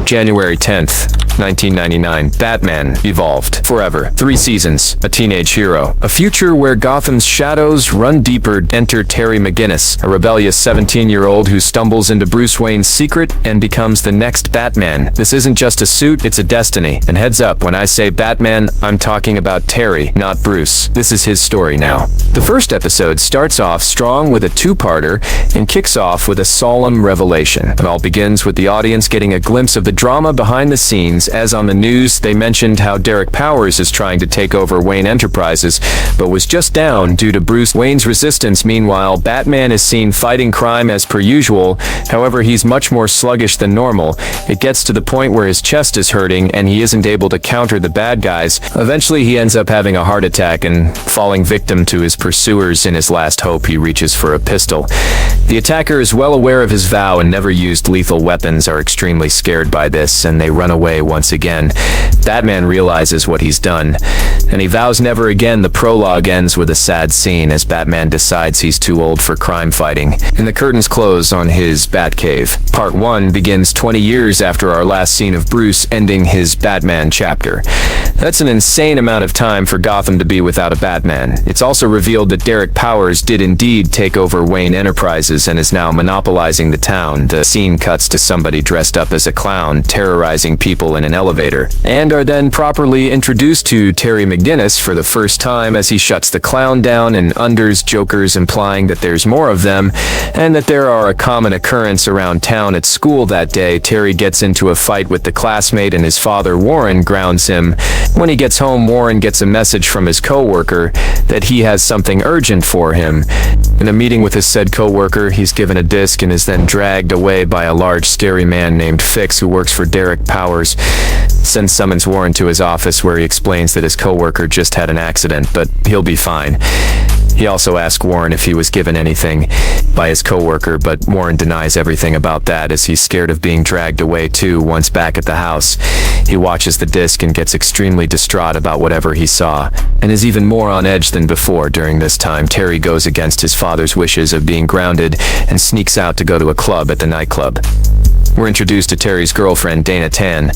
January 10th, 1999, Batman Evolved Forever. 3 seasons, a teenage hero. A future where Gotham's shadows run deeper. Enter Terry McGinnis, a rebellious 17-year-old who stumbles into Bruce Wayne's secret and becomes the next Batman. This isn't just a suit, it's a destiny. And heads up, when I say Batman, I'm talking about Terry, not Bruce. This is his story now. The first episode starts off strong with a two-parter and kicks off with a solemn revelation. It all begins with the audience getting a glimpse of the drama behind the scenes, as on the news they mentioned how Derek Powers is trying to take over Wayne Enterprises, but was just down due to Bruce Wayne's resistance. Meanwhile, Batman is seen fighting crime as per usual. However, he's much more sluggish than normal. It gets to the point where his chest is hurting and he isn't able to counter the bad guys. Eventually, he ends up having a heart attack and falling victim to his pursuers. In his last hope, he reaches for a pistol. The attacker is well aware of his vow and never used lethal weapons, are extremely scared by this, and they run away once again. Batman realizes what he's done, and he vows never again. The prologue ends with a sad scene as Batman decides he's too old for crime fighting, and the curtains close on his Batcave. Part 1 begins 20 years after our last scene of Bruce ending his Batman chapter. That's an insane amount of time for Gotham to be without a Batman. It's also revealed that Derek Powers did indeed take over Wayne Enterprises and is now monopolizing the town. The scene cuts to somebody dressed up as a clown terrorizing people in an elevator, and are then properly introduced to Terry McGinnis for the first time as he shuts the clown down and unders Jokerz, implying that there's more of them and that there are a common occurrence around town. At school that day, Terry gets into a fight with the classmate and his father Warren grounds him. When he gets home, Warren gets a message from his co-worker that he has something urgent for him. In a meeting with his said co-worker, he's given a disc and is then dragged away by a large scary man named Fix who works for Derek Powers. Sen summons Warren to his office where he explains that his co-worker just had an accident, but he'll be fine. He also asks Warren if he was given anything by his co-worker, but Warren denies everything about that as he's scared of being dragged away too. Once back at the house, he watches the disc and gets extremely distraught about whatever he saw, and is even more on edge than before. During this time, Terry goes against his father's wishes of being grounded and sneaks out to go to a club at the nightclub. We're introduced to Terry's girlfriend, Dana Tan,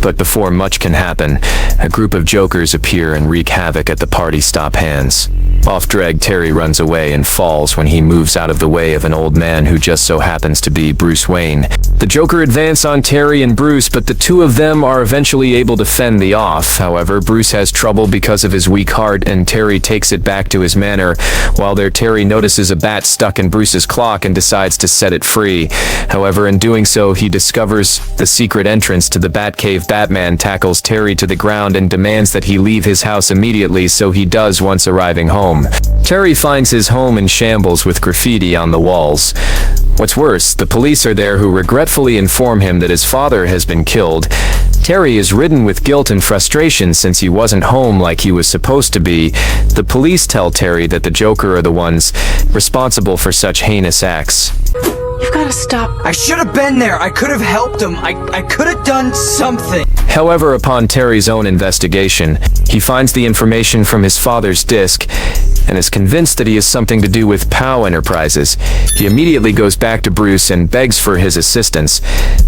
but before much can happen, a group of Jokerz appear and wreak havoc at the party stop hands. Off-drag, Terry runs away and falls when he moves out of the way of an old man who just so happens to be Bruce Wayne. The Joker advance on Terry and Bruce, but the two of them are eventually able to fend the off. However, Bruce has trouble because of his weak heart, and Terry takes it back to his manor. While there, Terry notices a bat stuck in Bruce's clock and decides to set it free. However, in doing so, he discovers the secret entrance to the Batcave. Batman tackles Terry to the ground and demands that he leave his house immediately, so he does once arriving home. Terry finds his home in shambles with graffiti on the walls. What's worse, the police are there who regretfully inform him that his father has been killed. Terry is ridden with guilt and frustration since he wasn't home like he was supposed to be. The police tell Terry that the Joker are the ones responsible for such heinous acts. You've got to stop. I should have been there. I could have helped him. I could have done something. However, upon Terry's own investigation, he finds the information from his father's disc and is convinced that he has something to do with POW Enterprises. He immediately goes back to Bruce and begs for his assistance.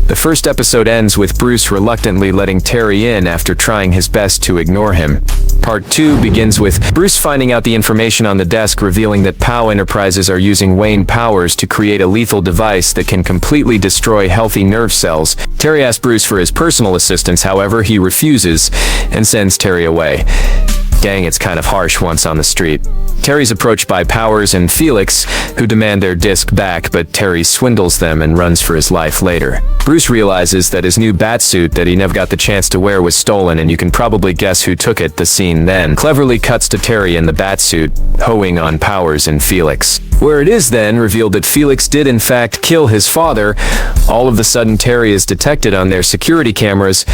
The first episode ends with Bruce reluctantly letting Terry in after trying his best to ignore him. Part 2 begins with Bruce finding out the information on the desk, revealing that POW Enterprises are using Wayne Powers to create a lethal device that can completely destroy healthy nerve cells. Terry asks Bruce for his personal assistance, however, he refuses and sends Terry away. Dang, it's kind of harsh once on the street. Terry's approached by Powers and Felix, who demand their disc back, but Terry swindles them and runs for his life later. Bruce realizes that his new batsuit that he never got the chance to wear was stolen, and you can probably guess who took it. The scene then cleverly cuts to Terry in the batsuit, hoeing on Powers and Felix. Where it is then revealed that Felix did in fact kill his father. All of a sudden, Terry is detected on their security cameras,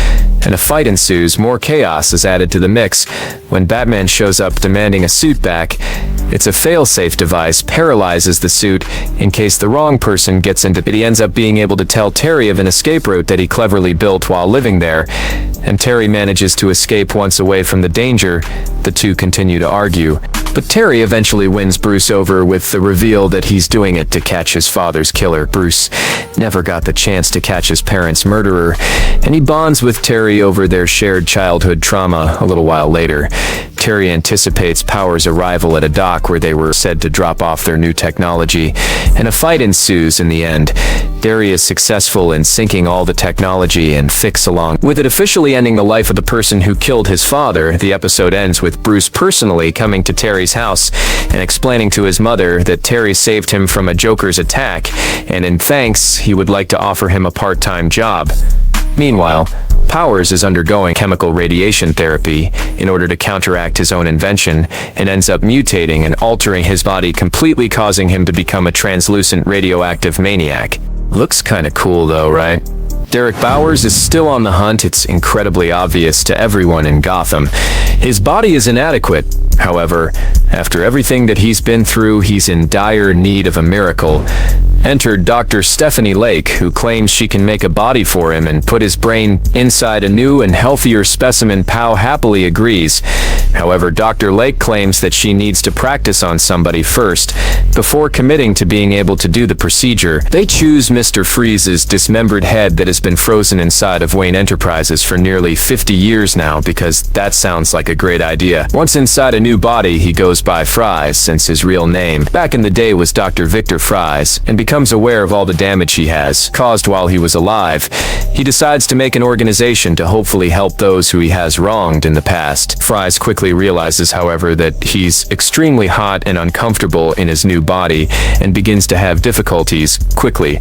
and a fight ensues. More chaos is added to the mix when Batman shows up demanding a suit back. It's a fail-safe device, paralyzes the suit in case the wrong person gets into it. He ends up being able to tell Terry of an escape route that he cleverly built while living there, and Terry manages to escape once away from the danger. The two continue to argue. But Terry eventually wins Bruce over with the reveal that he's doing it to catch his father's killer. Bruce never got the chance to catch his parents' murderer, and he bonds with Terry over their shared childhood trauma a little while later. Terry anticipates Powers' arrival at a dock where they were said to drop off their new technology, and a fight ensues in the end. Terry is successful in sinking all the technology and fix along with it, officially ending the life of the person who killed his father. The episode ends with Bruce personally coming to Terry's house and explaining to his mother that Terry saved him from a Joker's attack, and in thanks, he would like to offer him a part-time job. Meanwhile, Powers is undergoing chemical radiation therapy in order to counteract his own invention, and ends up mutating and altering his body completely, causing him to become a translucent radioactive maniac. Looks kinda cool though, right? Derek Bowers is still on the hunt. It's incredibly obvious to everyone in Gotham. His body is inadequate. However, after everything that he's been through, he's in dire need of a miracle. Enter Dr. Stephanie Lake, who claims she can make a body for him and put his brain inside a new and healthier specimen. Pow happily agrees. However, Dr. Lake claims that she needs to practice on somebody first before committing to being able to do the procedure. They choose Mr. Freeze's dismembered head that has been frozen inside of Wayne Enterprises for nearly 50 years now, because that sounds like a great idea. Once inside a new body, he goes by Fries, since his real name back in the day was Dr. Victor Fries, and becomes aware of all the damage he has caused while he was alive. He decides to make an organization to hopefully help those who he has wronged in the past. Fries quickly realizes, however, that he's extremely hot and uncomfortable in his new body, and begins to have difficulties quickly.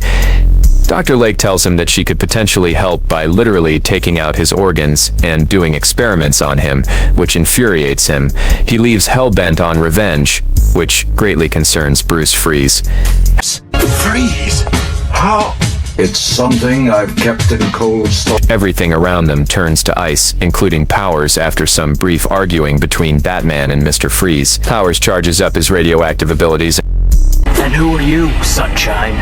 Dr. Lake tells him that she could potentially help by literally taking out his organs and doing experiments on him, which infuriates him. He leaves hell-bent on revenge, which greatly concerns Bruce Freeze. Freeze? How? It's something I've kept in cold storage. Everything around them turns to ice, including Powers, after some brief arguing between Batman and Mr. Freeze. Powers charges up his radioactive abilities. And who are you, Sunshine?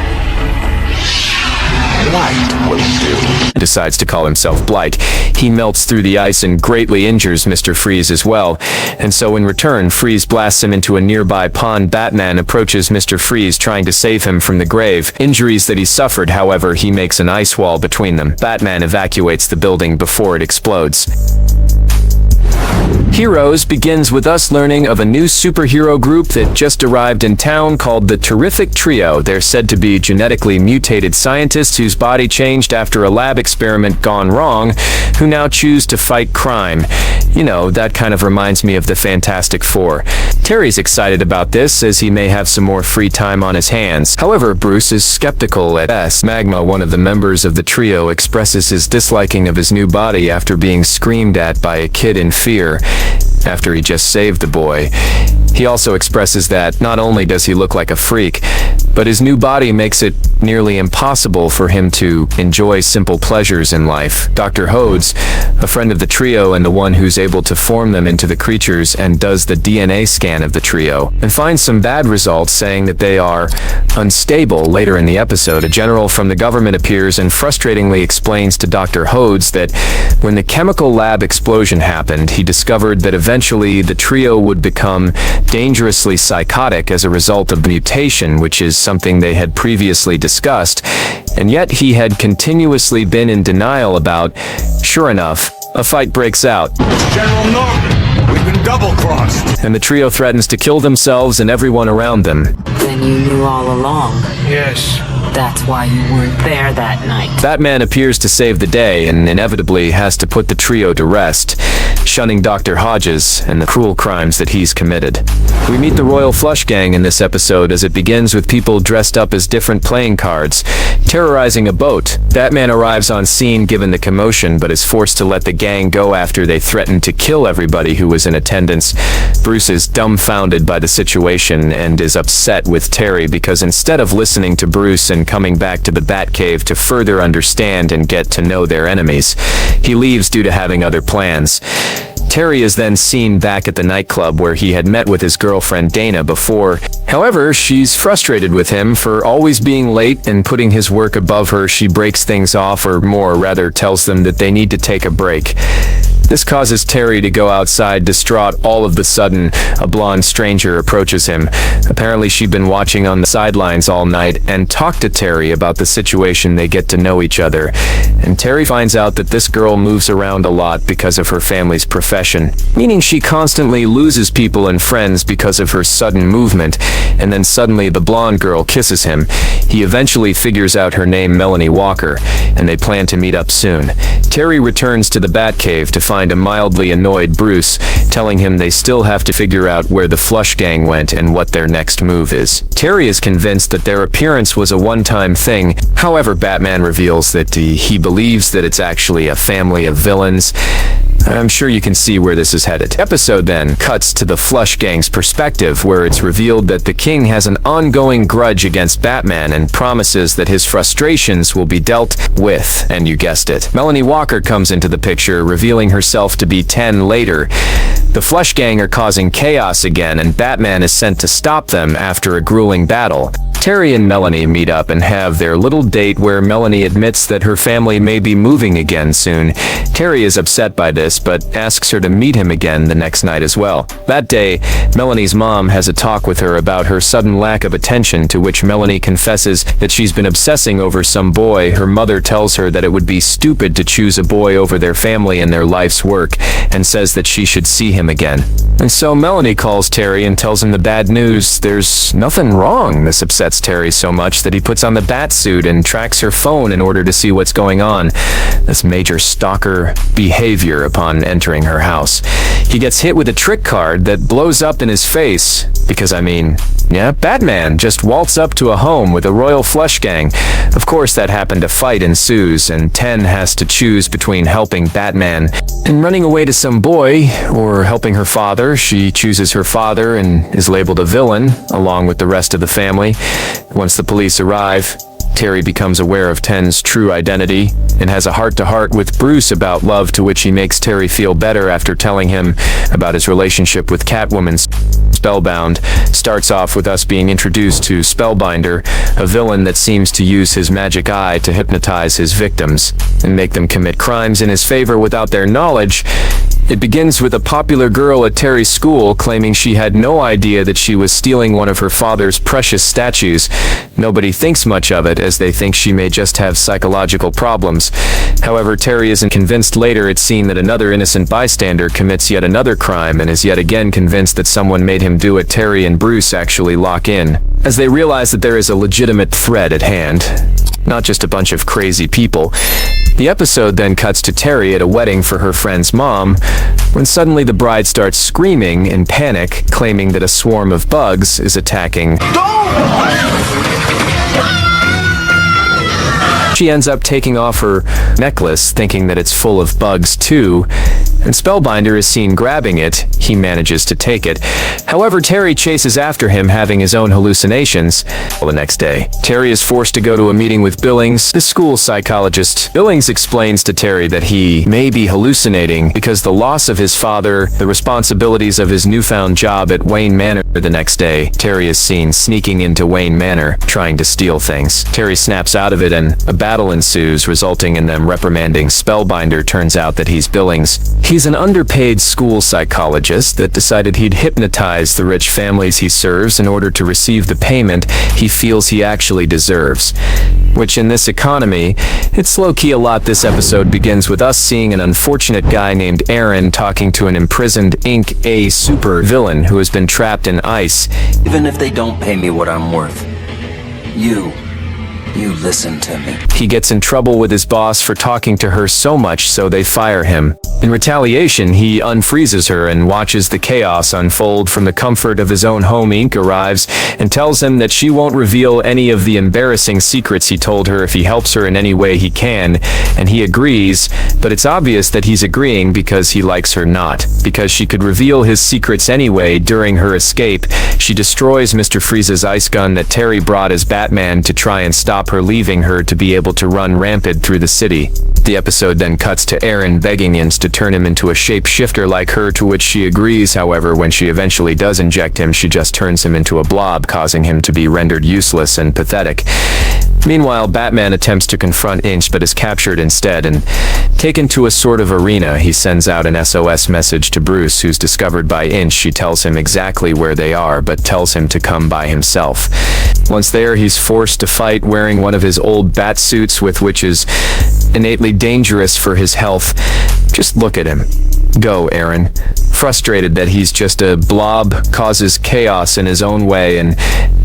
Blight will do. Decides to call himself Blight. He melts through the ice and greatly injures Mr. Freeze as well, and so in return, Freeze blasts him into a nearby pond. Batman approaches Mr. Freeze, trying to save him from the grave injuries that he suffered. However, he makes an ice wall between them. Batman evacuates the building before it explodes. Heroes begins with us learning of a new superhero group that just arrived in town called the Terrific Trio. They're said to be genetically mutated scientists whose body changed after a lab experiment gone wrong, who now choose to fight crime. You know, that kind of reminds me of the Fantastic Four. Terry's excited about this, as he may have some more free time on his hands. However, Bruce is skeptical at best. Magma, one of the members of the trio, expresses his disliking of his new body after being screamed at by a kid in fear after he just saved the boy. He also expresses that not only does he look like a freak, but his new body makes it nearly impossible for him to enjoy simple pleasures in life. Dr. Hodes, a friend of the trio and the one who's able to form them into the creatures, and does the DNA scan of the trio, and finds some bad results, saying that they are unstable. Later in the episode, a general from the government appears and frustratingly explains to Dr. Hodes that when the chemical lab explosion happened, he discovered that eventually the trio would become dangerously psychotic as a result of the mutation, which is something they had previously discussed, and yet he had continuously been in denial about. Sure enough, a fight breaks out. General Norton, we've been double-crossed. And the trio threatens to kill themselves and everyone around them. Then you knew all along. Yes. That's why you weren't there that night. Batman appears to save the day and inevitably has to put the trio to rest, shunning Dr. Hodges and the cruel crimes that he's committed. We meet the Royal Flush Gang in this episode, as it begins with people dressed up as different playing cards, terrorizing a boat. Batman arrives on scene given the commotion, but is forced to let the gang go after they threaten to kill everybody who was in attendance. Bruce is dumbfounded by the situation and is upset with Terry because instead of listening to Bruce and coming back to the Batcave to further understand and get to know their enemies, he leaves due to having other plans. Terry is then seen back at the nightclub where he had met with his girlfriend Dana before. However, she's frustrated with him for always being late and putting his work above her. She breaks things off, or more, rather tells them that they need to take a break. This causes Terry to go outside distraught. All of a sudden, a blonde stranger approaches him. Apparently she'd been watching on the sidelines all night and talked to Terry about the situation. They get to know each other, and Terry finds out that this girl moves around a lot because of her family's profession, meaning she constantly loses people and friends because of her sudden movement. And then suddenly the blonde girl kisses him. He eventually figures out her name, Melanie Walker, and they plan to meet up soon. Terry returns to the Batcave to find a mildly annoyed Bruce, telling him they still have to figure out where the Flush Gang went and what their next move is. Terry is convinced that their appearance was a one-time thing. However, Batman reveals that he believes that it's actually a family of villains. I'm sure you can see where this is headed. Episode then cuts to the Flush Gang's perspective, where it's revealed that the King has an ongoing grudge against Batman and promises that his frustrations will be dealt with. And you guessed it, Melanie Walker comes into the picture, revealing herself to be 10 later. The Flush Gang are causing chaos again, and Batman is sent to stop them after a grueling battle. Terry and Melanie meet up and have their little date where Melanie admits that her family may be moving again soon. Terry is upset by this, but asks her to meet him again the next night as well. That day, Melanie's mom has a talk with her about her sudden lack of attention, to which Melanie confesses that she's been obsessing over some boy. Her mother tells her that it would be stupid to choose a boy over their family and their life's work, and says that she should see him again. And so Melanie calls Terry and tells him the bad news. There's nothing wrong. This upsets Terry so much that he puts on the bat suit and tracks her phone in order to see what's going on. This major stalker behavior upon entering her house. He gets hit with a trick card that blows up in his face, because Batman just waltz up to a home with a royal Flush Gang. Of course, that happened. A fight ensues, and 10 has to choose between helping Batman and running away to some boy, or helping her father. She chooses her father and is labeled a villain, along with the rest of the family. Once the police arrive, Terry becomes aware of 10's true identity and has a heart-to-heart with Bruce about love, to which he makes Terry feel better after telling him about his relationship with Catwoman. Spellbound starts off with us being introduced to Spellbinder, a villain that seems to use his magic eye to hypnotize his victims and make them commit crimes in his favor without their knowledge. It begins with a popular girl at Terry's school claiming she had no idea that she was stealing one of her father's precious statues. Nobody thinks much of it, as they think she may just have psychological problems. However, Terry isn't convinced. Later, it's seen that another innocent bystander commits yet another crime and is yet again convinced that someone made him do it. Terry and Bruce actually lock in, as they realize that there is a legitimate threat at hand, not just a bunch of crazy people. The episode then cuts to Terry at a wedding for her friend's mom, when suddenly the bride starts screaming in panic, claiming that a swarm of bugs is attacking. She ends up taking off her necklace, thinking that it's full of bugs too, and Spellbinder is seen grabbing it. He manages to take it. However, Terry chases after him, having his own hallucinations. The next day, Terry is forced to go to a meeting with Billings, the school psychologist. Billings explains to Terry that he may be hallucinating because the loss of his father, the responsibilities of his newfound job at Wayne Manor. The next day, Terry is seen sneaking into Wayne Manor, trying to steal things. Terry snaps out of it and a battle ensues, resulting in them reprimanding Spellbinder. Turns out that he's Billings. He's an underpaid school psychologist that decided he'd hypnotize the rich families he serves in order to receive the payment he feels he actually deserves. Which, in this economy, it's low-key a lot. This episode begins with us seeing an unfortunate guy named Aaron talking to an imprisoned Inque, a super villain who has been trapped in ice. Even if they don't pay me what I'm worth, you listen to me. He gets in trouble with his boss for talking to her so much, so they fire him. In retaliation, he unfreezes her and watches the chaos unfold from the comfort of his own home. Inque arrives and tells him that she won't reveal any of the embarrassing secrets he told her if he helps her in any way he can, and he agrees, but it's obvious that he's agreeing because he likes her, not because she could reveal his secrets anyway. During her escape, she destroys Mr. Freeze's ice gun that Terry brought as Batman to try and stop her, leaving her to be able to run rampant through the city. The episode then cuts to Aaron begging Inque to turn him into a shapeshifter like her, to which she agrees. However, when she eventually does inject him, she just turns him into a blob, causing him to be rendered useless and pathetic. Meanwhile, Batman attempts to confront Inque but is captured instead, and taken to a sort of arena. He sends out an SOS message to Bruce, who's discovered by Inque. She tells him exactly where they are, but tells him to come by himself. Once there, he's forced to fight wearing one of his old bat suits, which is innately dangerous for his health. Just look at him. Go, Aaron. Frustrated that he's just a blob, causes chaos in his own way, and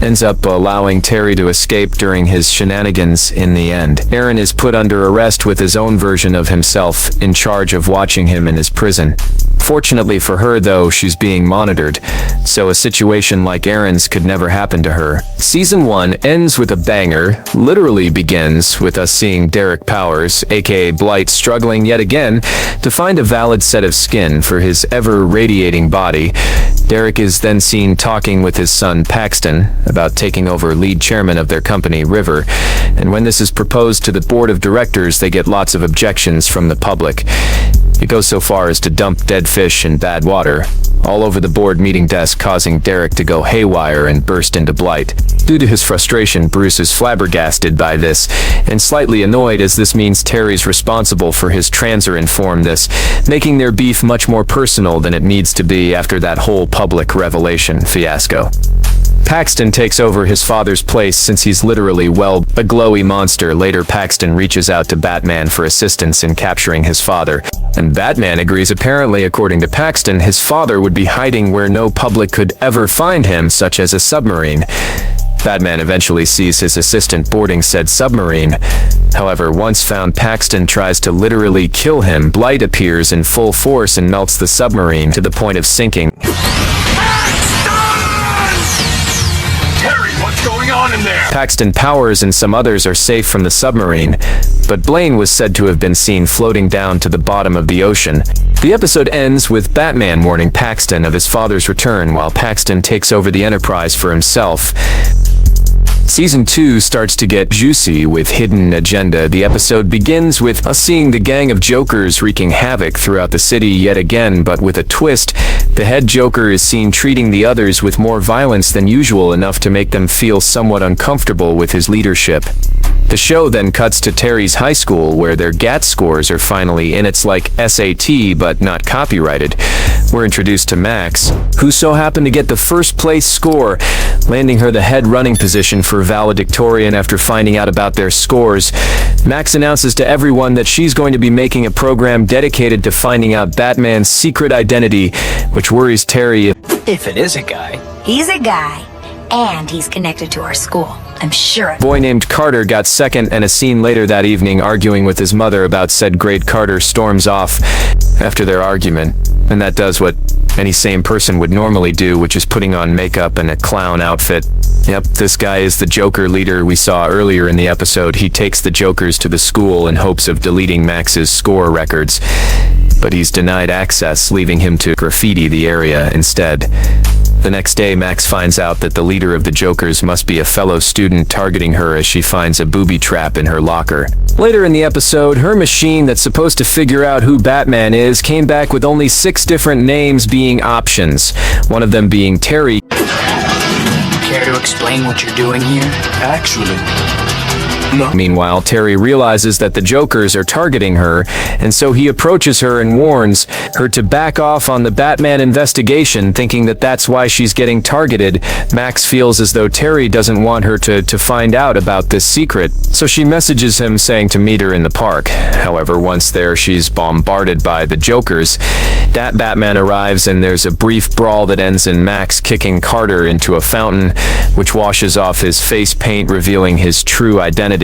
ends up allowing Terry to escape during his shenanigans in the end. Aaron is put under arrest with his own version of himself in charge of watching him in his prison. Fortunately for her, though, she's being monitored, so a situation like Aaron's could never happen to her. Season 1 ends with a banger, literally begins with us seeing Derek Powers, aka Blight, struggling yet again to find a valid set of skin for his ever-radiating body. Derek is then seen talking with his son Paxton about taking over lead chairman of their company, River, and when this is proposed to the board of directors, they get lots of objections from the public. It goes so far as to dump dead fish and bad water all over the board meeting desk, causing Derek to go haywire and burst into Blight. Due to his frustration, Bruce is flabbergasted by this and slightly annoyed, as this means Terry's responsible for his transer inform this, making their beef much more personal than it needs to be after that whole public revelation fiasco. Paxton takes over his father's place since he's literally, well, a glowy monster. Later, Paxton reaches out to Batman for assistance in capturing his father, and Batman agrees. Apparently, according to Paxton, his father would be hiding where no public could ever find him, such as a submarine. Batman eventually sees his assistant boarding said submarine. However, once found, Paxton tries to literally kill him. Blight appears in full force and melts the submarine to the point of sinking. Paxton, Powers, and some others are safe from the submarine, but Blaine was said to have been seen floating down to the bottom of the ocean. The episode ends with Batman warning Paxton of his father's return, while Paxton takes over the Enterprise for himself. Season 2 starts to get juicy with hidden agenda. The episode begins with us seeing the gang of Jokerz wreaking havoc throughout the city yet again, but with a twist. The head Joker is seen treating the others with more violence than usual, enough to make them feel somewhat uncomfortable with his leadership. The show then cuts to Terry's high school, where their GAT scores are finally in. It's like SAT, but not copyrighted. We're introduced to Max, who so happened to get the first place score, landing her the head running position for valedictorian. After finding out about their scores, Max announces to everyone that she's going to be making a program dedicated to finding out Batman's secret identity, which worries Terry. If it is a guy. He's a guy, and he's connected to our school. I'm sure. A boy named Carter got second, and a scene later that evening arguing with his mother about said grade. Carter storms off after their argument, and that does what any sane person would normally do, which is putting on makeup and a clown outfit. Yep, this guy is the Joker leader we saw earlier in the episode. He takes the Jokerz to the school in hopes of deleting Max's score records, but he's denied access, leaving him to graffiti the area instead. The next day, Max finds out that the leader of the Jokerz must be a fellow student, targeting her as she finds a booby trap in her locker. Later in the episode, her machine that's supposed to figure out who Batman is came back with only 6 different names being options, one of them being Terry. Care to explain what you're doing here? Actually, no. Meanwhile, Terry realizes that the Jokerz are targeting her, and so he approaches her and warns her to back off on the Batman investigation, thinking that that's why she's getting targeted. Max feels as though Terry doesn't want her to find out about this secret, so she messages him saying to meet her in the park. However, once there, she's bombarded by the Jokerz. Batman arrives, and there's a brief brawl that ends in Max kicking Carter into a fountain, which washes off his face paint, revealing his true identity.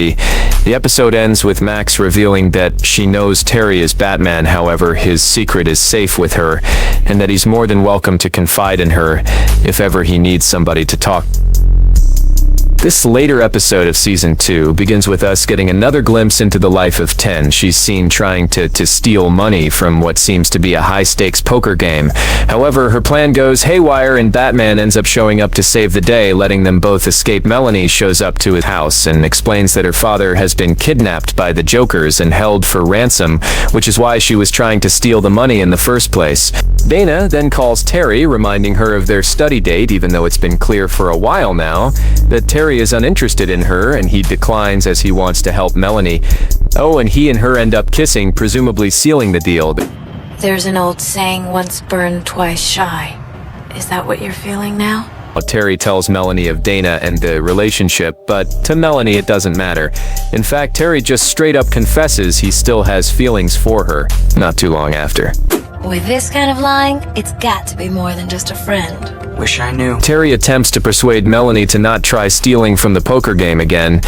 The episode ends with Max revealing that she knows Terry is Batman. However, his secret is safe with her, and that he's more than welcome to confide in her if ever he needs somebody to talk This later episode of Season 2 begins with us getting another glimpse into the life of Ten. She's seen trying to steal money from what seems to be a high-stakes poker game. However, her plan goes haywire and Batman ends up showing up to save the day, letting them both escape. Melanie shows up to his house and explains that her father has been kidnapped by the Jokerz and held for ransom, which is why she was trying to steal the money in the first place. Dana then calls Terry, reminding her of their study date, even though it's been clear for a while now that Terry is uninterested in her, and he declines as he wants to help Melanie. Oh, and he and her end up kissing, presumably sealing the deal. There's an old saying, once burned, twice shy. Is that what you're feeling now? Terry tells Melanie of Dana and the relationship, but to Melanie it doesn't matter. In fact, Terry just straight up confesses he still has feelings for her, not too long after. With this kind of lying, it's got to be more than just a friend. Wish I knew. Terry attempts to persuade Melanie to not try stealing from the poker game again,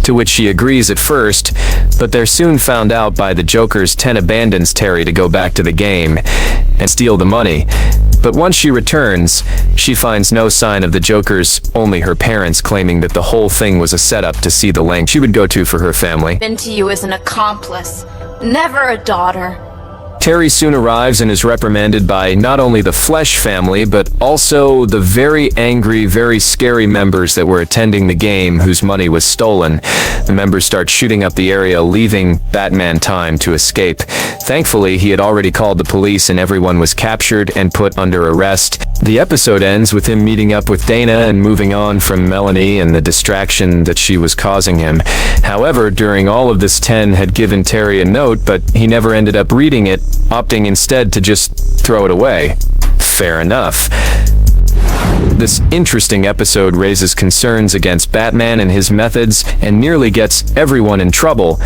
to which she agrees at first, but they're soon found out by the Jokerz. Ten abandons Terry to go back to the game and steal the money. But once she returns, she finds no sign of the Jokerz, only her parents claiming that the whole thing was a setup to see the length she would go to for her family. Been to you as an accomplice, never a daughter. Terry soon arrives and is reprimanded by not only the Flesh family, but also the very angry, very scary members that were attending the game whose money was stolen. The members start shooting up the area, leaving Batman time to escape. Thankfully, he had already called the police and everyone was captured and put under arrest. The episode ends with him meeting up with Dana and moving on from Melanie and the distraction that she was causing him. However, during all of this, Ten had given Terry a note, but he never ended up reading it, opting instead to just throw it away. Fair enough. This interesting episode raises concerns against Batman and his methods and nearly gets everyone in trouble.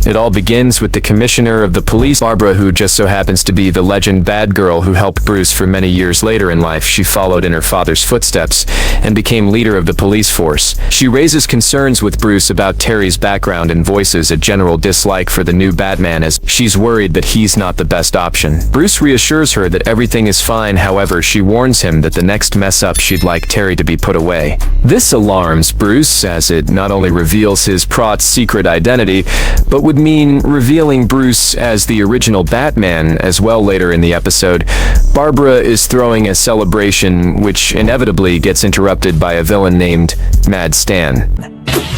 It all begins with the commissioner of the police, Barbara, who just so happens to be the legend Batgirl who helped Bruce for many years later in life. She followed in her father's footsteps and became leader of the police force. She raises concerns with Bruce about Terry's background and voices a general dislike for the new Batman, as she's worried that he's not the best option. Bruce reassures her that everything is fine. However, she warns him that the next mess up she'd like Terry to be put away. This alarms Bruce, as it not only reveals his prot's secret identity, but would mean revealing Bruce as the original Batman as well later in the episode. Barbara is throwing a celebration, which inevitably gets interrupted by a villain named Mad Stan.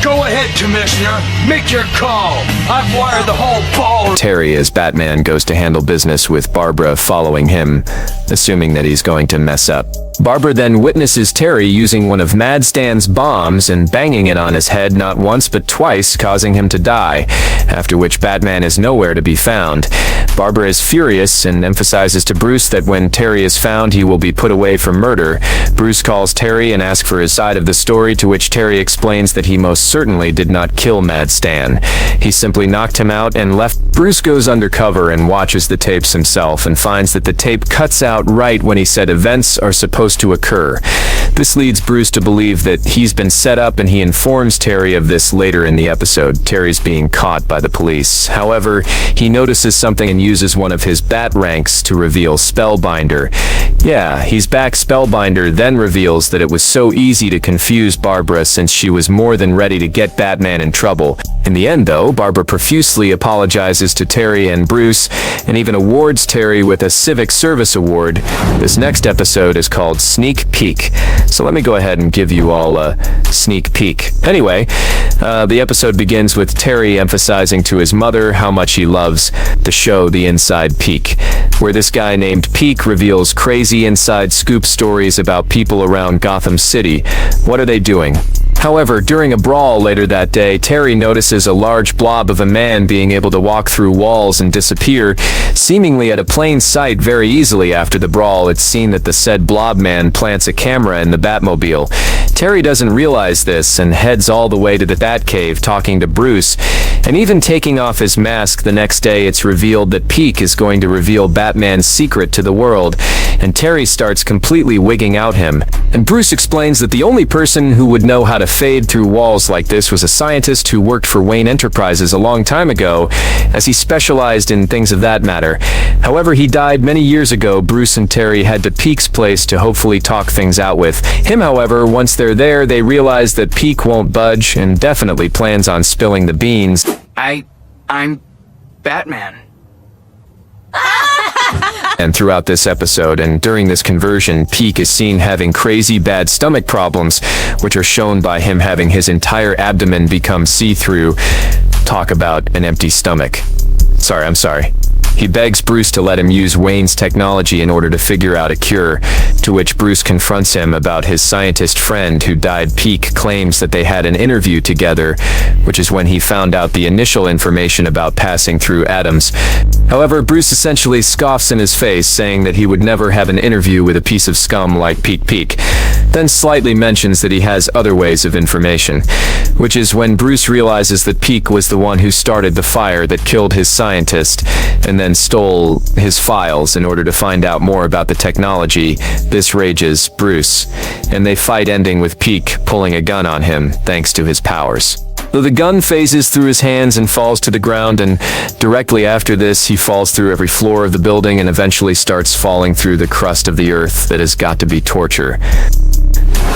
Go ahead, Commissioner. Make your call. I've wired the whole ball. Terry, as Batman, goes to handle business with Barbara following him, assuming that he's going to mess up. Barbara then witnesses Terry using one of Mad Stan's bombs and banging it on his head not once but twice, causing him to die, after which Batman is nowhere to be found. Barbara is furious and emphasizes to Bruce that when Terry is found, he will be put away for murder. Bruce calls Terry and asks for his side of the story, to which Terry explains that he most certainly did not kill Mad Stan. He simply knocked him out and left. Bruce goes undercover and watches the tapes himself and finds that the tape cuts out right when he said events are supposed to occur. This leads Bruce to believe that he's been set up, and he informs Terry of this later in the episode. Terry's being caught by the police. However, he notices something and uses one of his bat ranks to reveal Spellbinder. Yeah, he's back. Spellbinder then reveals that it was so easy to confuse Barbara since she was more than ready to get Batman in trouble. In the end, though, Barbara profusely apologizes to Terry and Bruce, and even awards Terry with a Civic Service Award. This next episode is called Sneak Peek, so let me go ahead and give you all a sneak peek. Anyway, the episode begins with Terry emphasizing to his mother how much he loves the show The Inside Peek, where this guy named Peek reveals crazy inside scoop stories about people around Gotham City. What are they doing? However, during a brawl later that day, Terry notices a large blob of a man being able to walk through walls and disappear, seemingly at a plain sight very easily. After the brawl, it's seen that the said blob man plants a camera in the Batmobile. Terry doesn't realize this and heads all the way to the Batcave talking to Bruce, and even taking off his mask the next day, it's revealed that Peek is going to reveal Batman's secret to the world, and Terry starts completely wigging out him. And Bruce explains that the only person who would know how to fade through walls like this was a scientist who worked for Wayne Enterprises a long time ago, as he specialized in things of that matter. However, he died many years ago. Bruce and Terry head to Peake's place to hopefully talk things out with him. However, once they're there, they realize that Peake won't budge and definitely plans on spilling the beans. I'm Batman. And throughout this episode and during this conversion, Peake is seen having crazy bad stomach problems, which are shown by him having his entire abdomen become see-through. Talk about an empty stomach. I'm sorry. He begs Bruce to let him use Wayne's technology in order to figure out a cure, to which Bruce confronts him about his scientist friend who died. Peake claims that they had an interview together, which is when he found out the initial information about passing through atoms. However, Bruce essentially scoffs in his face, saying that he would never have an interview with a piece of scum like Peake, then slightly mentions that he has other ways of information, which is when Bruce realizes that Peake was the one who started the fire that killed his scientist, and then stole his files in order to find out more about the technology. This rages Bruce, and they fight, ending with Peake pulling a gun on him thanks to his powers. Though the gun phases through his hands and falls to the ground, and directly after this he falls through every floor of the building and eventually starts falling through the crust of the earth. That has got to be torture.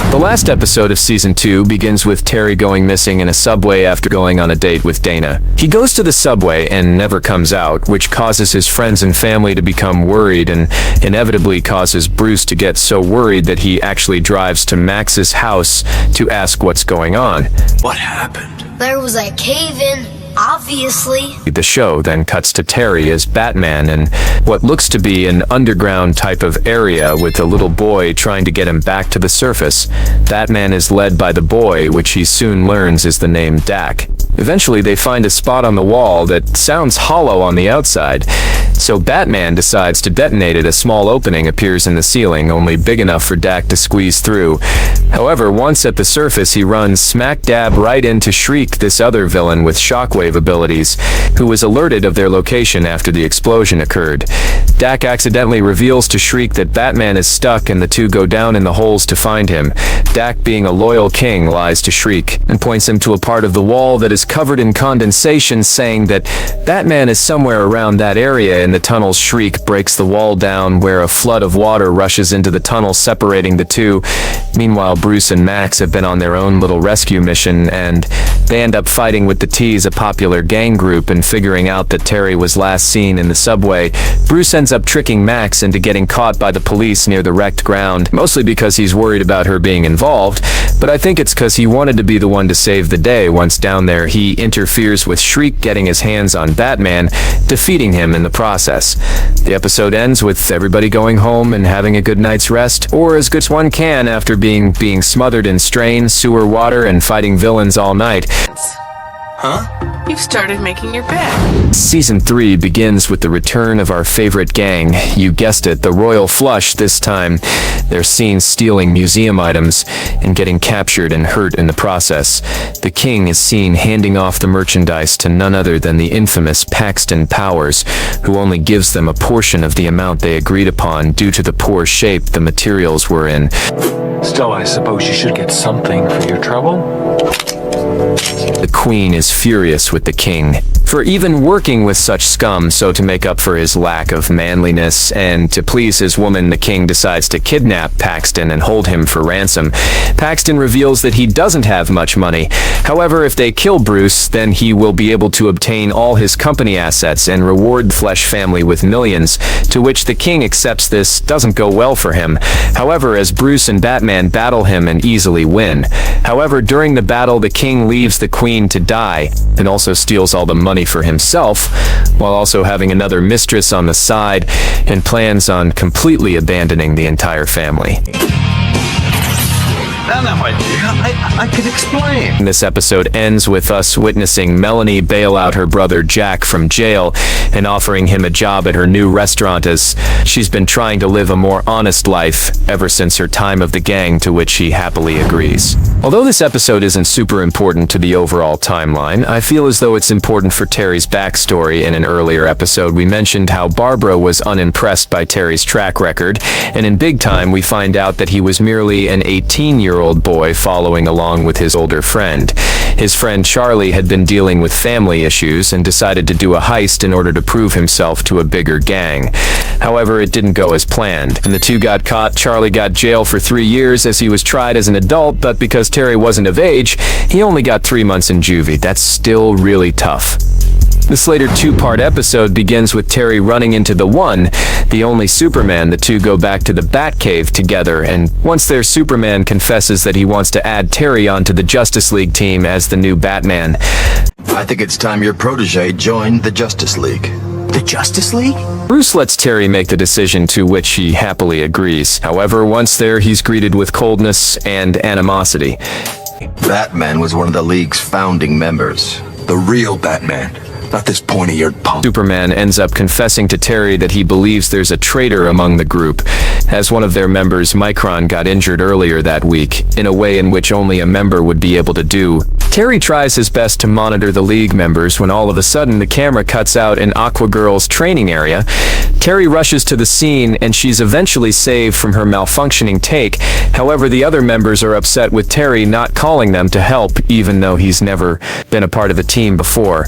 The last episode of Season 2 begins with Terry going missing in a subway after going on a date with Dana. He goes to the subway and never comes out, which causes his friends and family to become worried and inevitably causes Bruce to get so worried that he actually drives to Max's house to ask what's going on. What happened? There was a cave-in, obviously. The show then cuts to Terry as Batman in what looks to be an underground type of area with a little boy trying to get him back to the surface. Batman is led by the boy, which he soon learns is the name Dak. Eventually, they find a spot on the wall that sounds hollow on the outside, so Batman decides to detonate it. A small opening appears in the ceiling, only big enough for Dak to squeeze through. However, once at the surface, he runs smack dab right into Shriek, this other villain with shockwave abilities, who was alerted of their location after the explosion occurred. Dak accidentally reveals to Shriek that Batman is stuck, and the two go down in the holes to find him. Dak, being a loyal king, lies to Shriek and points him to a part of the wall that is covered in condensation, saying that Batman is somewhere around that area in the tunnels. Shriek breaks the wall down, where a flood of water rushes into the tunnel, separating the two. Meanwhile, Bruce and Max have been on their own little rescue mission, and they end up fighting with the T's, a popular gang group, and figuring out that Terry was last seen in the subway. Bruce ends up tricking Max into getting caught by the police near the wrecked ground, mostly because he's worried about her being involved, but I think it's because he wanted to be the one to save the day. Once down there, he interferes with Shriek getting his hands on Batman, defeating him in the process. The episode ends with everybody going home and having a good night's rest, or as good as one can after being smothered in strain, sewer water, and fighting villains all night. Huh? You've started making your bed. Season 3 begins with the return of our favorite gang. You guessed it, the Royal Flush. This time, they're seen stealing museum items and getting captured and hurt in the process. The king is seen handing off the merchandise to none other than the infamous Paxton Powers, who only gives them a portion of the amount they agreed upon due to the poor shape the materials were in. Still, I suppose you should get something for your trouble? The queen is furious with the king for even working with such scum, so to make up for his lack of manliness and to please his woman, the king decides to kidnap Paxton and hold him for ransom. Paxton reveals that he doesn't have much money. However, if they kill Bruce, then he will be able to obtain all his company assets and reward the Flesh family with millions, to which the king accepts. This doesn't go well for him. However, as Bruce and Batman battle him and easily win. However, during the battle, the king leaves the queen to die and also steals all the money for himself, while also having another mistress on the side, and plans on completely abandoning the entire family. Now, my dear, I can explain. This episode ends with us witnessing Melanie bail out her brother Jack from jail and offering him a job at her new restaurant, as she's been trying to live a more honest life ever since her time of the gang, to which he happily agrees. Although this episode isn't super important to the overall timeline, I feel as though it's important for Terry's backstory. In an earlier episode, we mentioned how Barbara was unimpressed by Terry's track record, and in Big Time, we find out that he was merely an 18-year-old boy following along with his older friend. His friend Charlie had been dealing with family issues and decided to do a heist in order to prove himself to a bigger gang. However, it didn't go as planned, and the two got caught. Charlie got jailed for 3 years as he was tried as an adult, but because Terry wasn't of age, he only got 3 months in juvie. That's still really tough. This later 2-part episode begins with Terry running into the only Superman. The two go back to the Batcave together, and once there, Superman confesses that he wants to add Terry onto the Justice League team as the new Batman. I think it's time your protege joined the Justice League. The Justice League? Bruce lets Terry make the decision, to which he happily agrees. However, once there, he's greeted with coldness and animosity. Batman was one of the League's founding members. The real Batman. Not this pointy-eared punk. Superman ends up confessing to Terry that he believes there's a traitor among the group, as one of their members, Micron, got injured earlier that week, in a way in which only a member would be able to do. Terry tries his best to monitor the League members when all of a sudden the camera cuts out in Aquagirl's training area. Terry rushes to the scene and she's eventually saved from her malfunctioning take. However, the other members are upset with Terry not calling them to help, even though he's never been a part of a team before.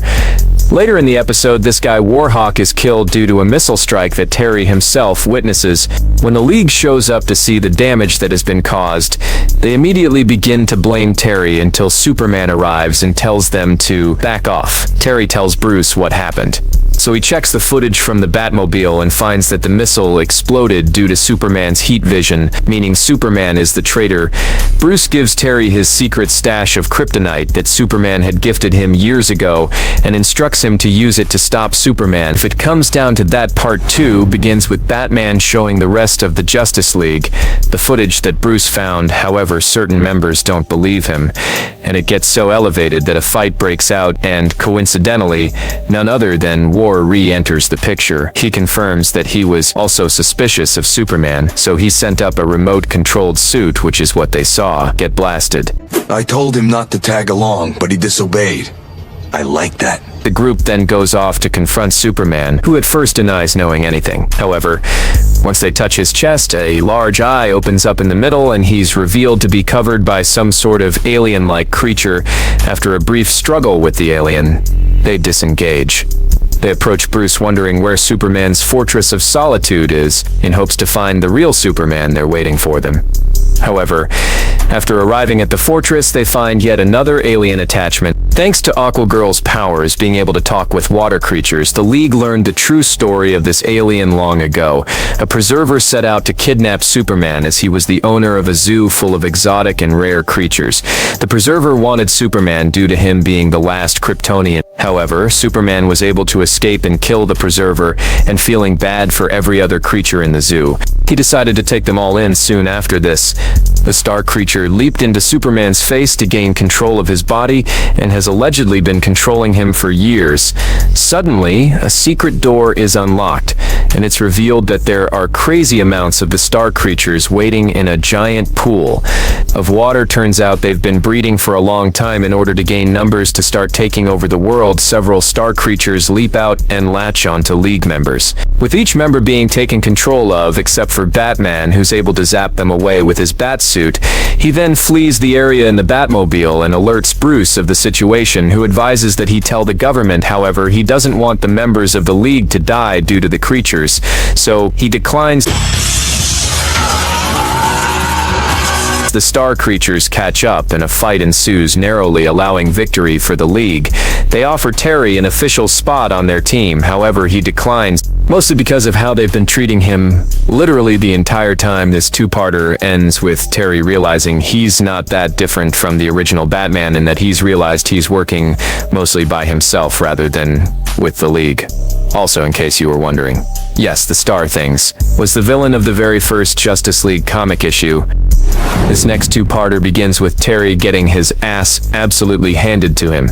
Later in the episode, this guy Warhawk is killed due to a missile strike that Terry himself witnesses. When the League shows up to see the damage that has been caused, they immediately begin to blame Terry until Superman arrives and tells them to back off. Terry tells Bruce what happened. So he checks the footage from the Batmobile and finds that the missile exploded due to Superman's heat vision, meaning Superman is the traitor. Bruce gives Terry his secret stash of kryptonite that Superman had gifted him years ago and instructs him to use it to stop Superman. If it comes down to that, part 2 begins with Batman showing the rest of the Justice League the footage that Bruce found. However, certain members don't believe him, and it gets so elevated that a fight breaks out, and coincidentally, none other than War re-enters the picture. He confirms that he was also suspicious of Superman, so he sent up a remote-controlled suit, which is what they saw, get blasted. I told him not to tag along, but he disobeyed. I like that. The group then goes off to confront Superman, who at first denies knowing anything. However, once they touch his chest, a large eye opens up in the middle, and he's revealed to be covered by some sort of alien-like creature. After a brief struggle with the alien, they disengage. They approach Bruce wondering where Superman's Fortress of Solitude is, in hopes to find the real Superman they're waiting for them. However, after arriving at the fortress, they find yet another alien attachment. Thanks to Aquagirl's powers being able to talk with water creatures, the League learned the true story of this alien long ago. A preserver set out to kidnap Superman as he was the owner of a zoo full of exotic and rare creatures. The preserver wanted Superman due to him being the last Kryptonian. However, Superman was able to escape and kill the preserver, and feeling bad for every other creature in the zoo, he decided to take them all in soon after this. The star creature leaped into Superman's face to gain control of his body and has allegedly been controlling him for years. Suddenly, a secret door is unlocked, and it's revealed that there are crazy amounts of the star creatures waiting in a giant pool of water. Turns out they've been breeding for a long time in order to gain numbers to start taking over the world. Several star creatures leap out and latch onto League members, with each member being taken control of except for Batman, who's able to zap them away with his bat suit. He then flees the area in the Batmobile and alerts Bruce of the situation, who advises that he tell the government. However, he doesn't want the members of the League to die due to the creatures, so he declines. The star creatures catch up and a fight ensues, narrowly allowing victory for the League. They offer Terry an official spot on their team, however he declines, mostly because of how they've been treating him literally the entire time. This two-parter ends with Terry realizing he's not that different from the original Batman, and that he's realized he's working mostly by himself rather than with the League. Also, in case you were wondering, yes, the Star Things was the villain of the very first Justice League comic issue. This next two-parter begins with Terry getting his ass absolutely handed to him.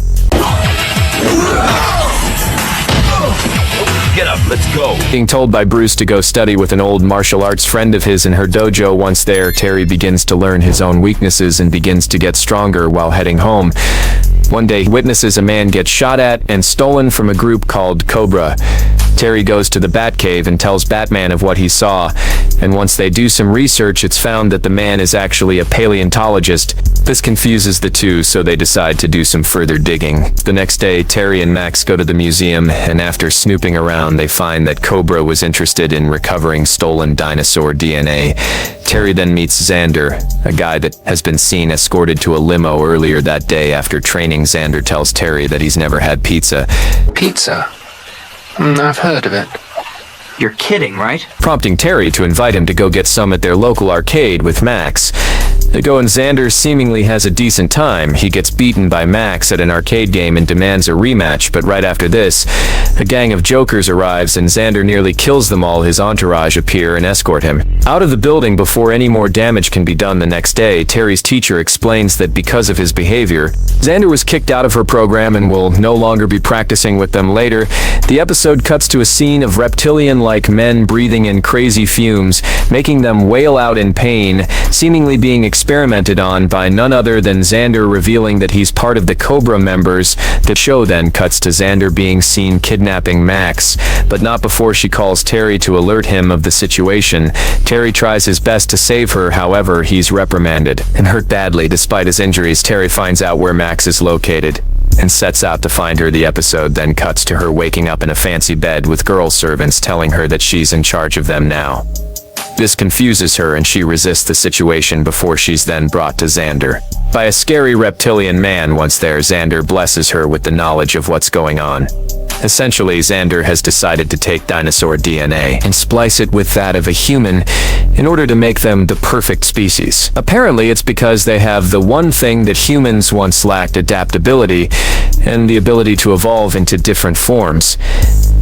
Get up, let's go. Being told by Bruce to go study with an old martial arts friend of his in her dojo. Once there, Terry begins to learn his own weaknesses and begins to get stronger. While heading home, one day he witnesses a man get shot at and stolen from a group called Cobra. Terry goes to the Batcave and tells Batman of what he saw, and once they do some research, it's found that the man is actually a paleontologist. This confuses the two, so they decide to do some further digging. The next day, Terry and Max go to the museum, and after snooping around, they find that Cobra was interested in recovering stolen dinosaur DNA. Terry then meets Xander, a guy that has been seen escorted to a limo earlier that day. After training, Xander tells Terry that he's never had pizza. Pizza? I've heard of it. You're kidding, right? Prompting Terry to invite him to go get some at their local arcade with Max. They go and Xander seemingly has a decent time. He gets beaten by Max at an arcade game and demands a rematch, but right after this, a gang of Jokerz arrives and Xander nearly kills them all. His entourage appear and escort him out of the building before any more damage can be done. The next day, Terry's teacher explains that because of his behavior, Xander was kicked out of her program and will no longer be practicing with them later. The episode cuts to a scene of reptilian-like men breathing in crazy fumes, making them wail out in pain, seemingly being experimented on by none other than Xander, revealing that he's part of the Cobra members. The show then cuts to Xander being seen kidnapping Max, but not before she calls Terry to alert him of the situation. Terry tries his best to save her, however, he's reprimanded and hurt badly. Despite his injuries, Terry finds out where Max is located and sets out to find her. The episode then cuts to her waking up in a fancy bed with girl servants telling her that she's in charge of them now. This confuses her and she resists the situation before she's then brought to Xander by a scary reptilian man. Once there, Xander blesses her with the knowledge of what's going on. Essentially, Xander has decided to take dinosaur DNA and splice it with that of a human in order to make them the perfect species. Apparently, it's because they have the one thing that humans once lacked: adaptability and the ability to evolve into different forms.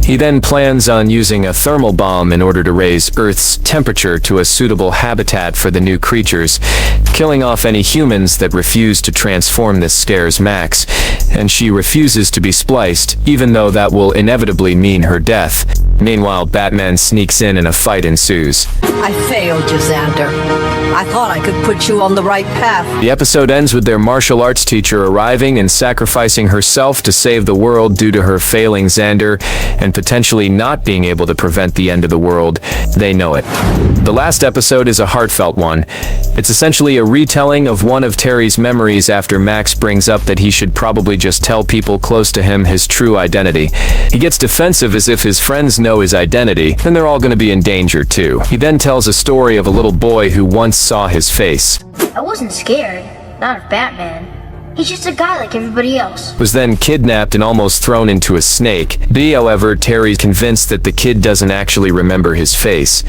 He then plans on using a thermal bomb in order to raise Earth's temperature to a suitable habitat for the new creatures. Killing off any humans that refuse to transform. This scares Max, and she refuses to be spliced, even though that will inevitably mean her death. Meanwhile, Batman sneaks in and a fight ensues. I failed you, Xander. I thought I could put you on the right path. The episode ends with their martial arts teacher arriving and sacrificing herself to save the world due to her failing Xander and potentially not being able to prevent the end of the world. They know it. The last episode is a heartfelt one. It's essentially a retelling of one of Terry's memories after Max brings up that he should probably just tell people close to him his true identity. He gets defensive as if his friends know his identity, then they're all going to be in danger too. He then tells a story of a little boy who once saw his face. I wasn't scared. Not of Batman. He's just a guy like everybody else. Was then kidnapped and almost thrown into a snake. However, Terry's convinced that the kid doesn't actually remember his face.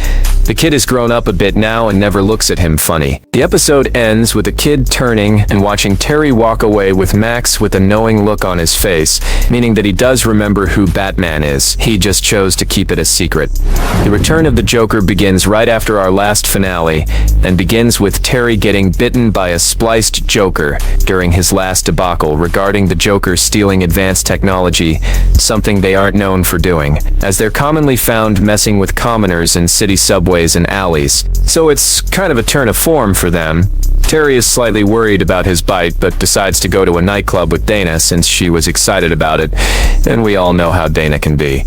The kid has grown up a bit now and never looks at him funny. The episode ends with the kid turning and watching Terry walk away with Max with a knowing look on his face, meaning that he does remember who Batman is. He just chose to keep it a secret. The return of the Joker begins right after our last finale and begins with Terry getting bitten by a spliced Joker during his last debacle regarding the Joker stealing advanced technology, something they aren't known for doing, as they're commonly found messing with commoners in city subways and alleys. So it's kind of a turn of form for them. Terry is slightly worried about his bite, but decides to go to a nightclub with Dana since she was excited about it, and we all know how Dana can be.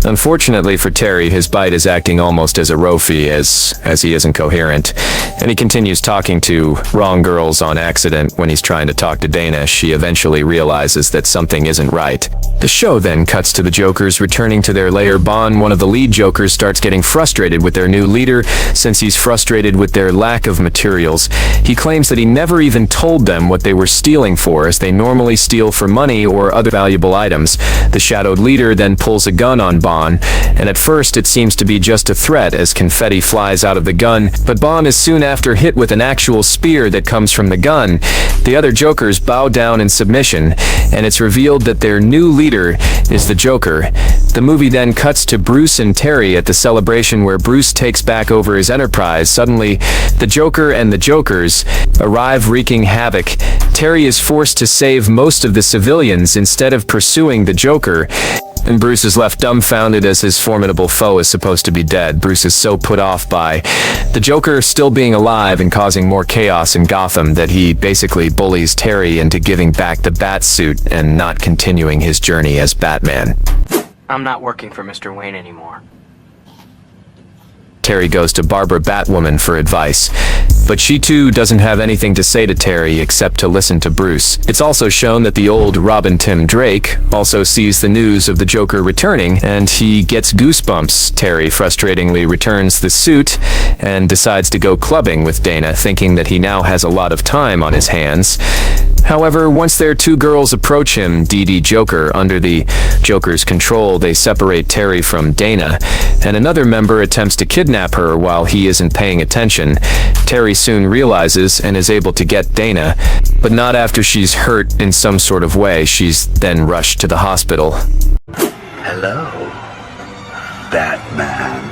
Unfortunately for Terry, his bite is acting almost as a rofi as he isn't coherent, and he continues talking to wrong girls on accident. When he's trying to talk to Dana, she eventually realizes that something isn't right. The show then cuts to the Jokerz returning to their lair. Bond, one of the lead Jokerz, starts getting frustrated with their new leader since he's frustrated with their lack of materials. He claims that he never even told them what they were stealing for, as they normally steal for money or other valuable items. The shadowed leader then pulls a gun on Bond, and at first it seems to be just a threat as confetti flies out of the gun, but Bond is soon after hit with an actual spear that comes from the gun. The other Jokerz bow down in submission, and it's revealed that their new leader is the Joker. The movie then cuts to Bruce and Terry at the celebration where Bruce takes back over his enterprise. Suddenly, the Joker and the Jokerz arrive wreaking havoc. Terry is forced to save most of the civilians instead of pursuing the Joker, and Bruce is left dumbfounded as his formidable foe is supposed to be dead. Bruce is so put off by the Joker still being alive and causing more chaos in Gotham that he basically bullies Terry into giving back the bat suit and not continuing his journey as Batman. I'm not working for Mr. Wayne anymore. Terry goes to Barbara Batwoman for advice, but she too doesn't have anything to say to Terry except to listen to Bruce. It's also shown that the old Robin Tim Drake also sees the news of the Joker returning, and he gets goosebumps. Terry frustratingly returns the suit and decides to go clubbing with Dana, thinking that he now has a lot of time on his hands. However, once their two girls approach him, Dee Joker, under the Joker's control, they separate Terry from Dana, and another member attempts to kidnap her while he isn't paying attention. Terry soon realizes and is able to get Dana, but not after she's hurt in some sort of way. She's then rushed to the hospital. Hello, Batman.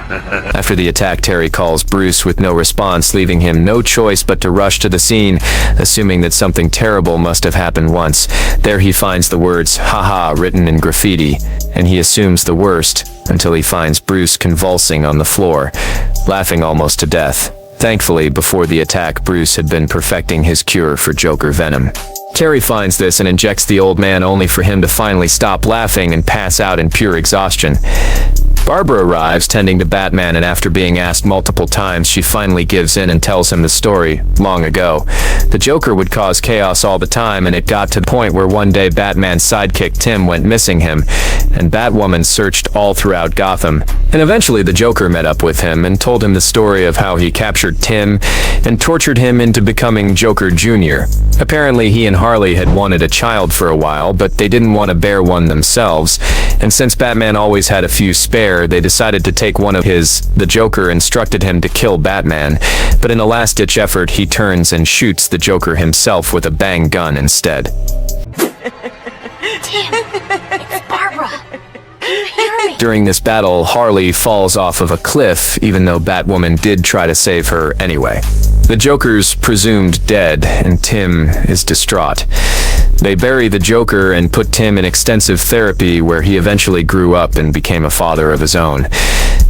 After the attack, Terry calls Bruce with no response, leaving him no choice but to rush to the scene, assuming that something terrible must have happened once. There he finds the words, "haha," written in graffiti, and he assumes the worst, until he finds Bruce convulsing on the floor, laughing almost to death. Thankfully, before the attack, Bruce had been perfecting his cure for Joker venom. Terry finds this and injects the old man, only for him to finally stop laughing and pass out in pure exhaustion. Barbara arrives, tending to Batman, and after being asked multiple times, she finally gives in and tells him the story long ago. The Joker would cause chaos all the time, and it got to the point where one day Batman's sidekick Tim went missing him, and Batwoman searched all throughout Gotham. And eventually the Joker met up with him and told him the story of how he captured Tim and tortured him into becoming Joker Jr. Apparently he and Harley had wanted a child for a while, but they didn't want to bear one themselves, and since Batman always had a few spare, they decided to take one of his. The Joker instructed him to kill Batman, but in a last-ditch effort, he turns and shoots the Joker himself with a bang gun instead. Tim, it's Barbara. Can you hear me? During this battle, Harley falls off of a cliff, even though Batwoman did try to save her anyway. The Joker's presumed dead, and Tim is distraught. They bury the Joker and put Tim in extensive therapy, where he eventually grew up and became a father of his own.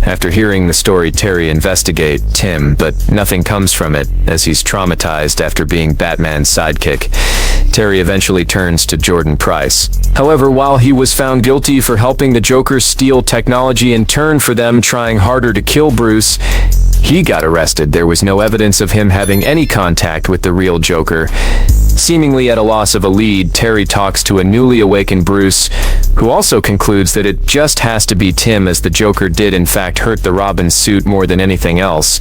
After hearing the story, Terry investigates Tim, but nothing comes from it, as he's traumatized after being Batman's sidekick. Terry eventually turns to Jordan Price. However, while he was found guilty for helping the Joker steal technology in turn for them trying harder to kill Bruce, he got arrested. There was no evidence of him having any contact with the real Joker. Seemingly at a loss of a lead, Terry talks to a newly awakened Bruce, who also concludes that it just has to be Tim, as the Joker did in fact hurt the Robin suit more than anything else.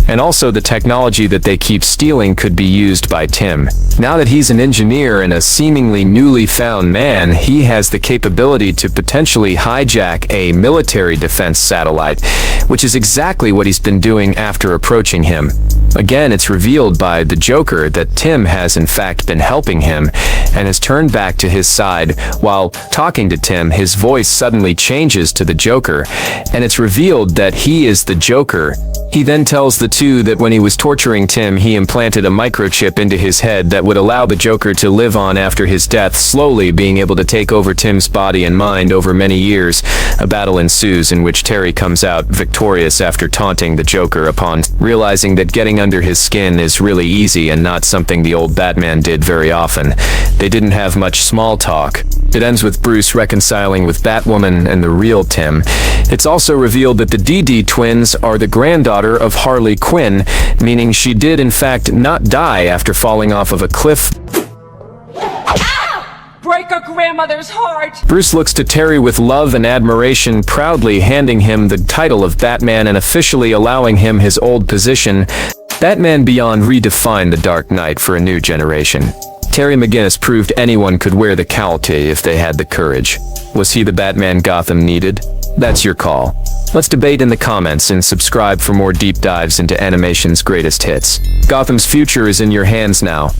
And also the technology that they keep stealing could be used by Tim. Now that he's an engineer and a seemingly newly found man, he has the capability to potentially hijack a military defense satellite, which is exactly what he's been doing after approaching him. Again, it's revealed by the Joker that Tim has in fact been helping him and has turned back to his side. While talking to Tim, his voice suddenly changes to the Joker, and it's revealed that he is the Joker. He then tells the two that when he was torturing Tim, he implanted a microchip into his head that would allow the Joker to live on after his death, slowly being able to take over Tim's body and mind over many years. A battle ensues in which Terry comes out victorious after taunting the Joker, upon realizing that getting under his skin is really easy and not something the old Batman did very often. They didn't have much small talk. It ends with Bruce reconciling with Batwoman and the real Tim. It's also revealed that the Dee twins are the granddaughter of Harley Quinn, meaning she did in fact not die after falling off of a cliff. Break a grandmother's heart! Bruce looks to Terry with love and admiration, proudly handing him the title of Batman and officially allowing him his old position. Batman Beyond redefined the Dark Knight for a new generation. Terry McGinnis proved anyone could wear the cowl if they had the courage. Was he the Batman Gotham needed? That's your call. Let's debate in the comments and subscribe for more deep dives into animation's greatest hits. Gotham's future is in your hands now.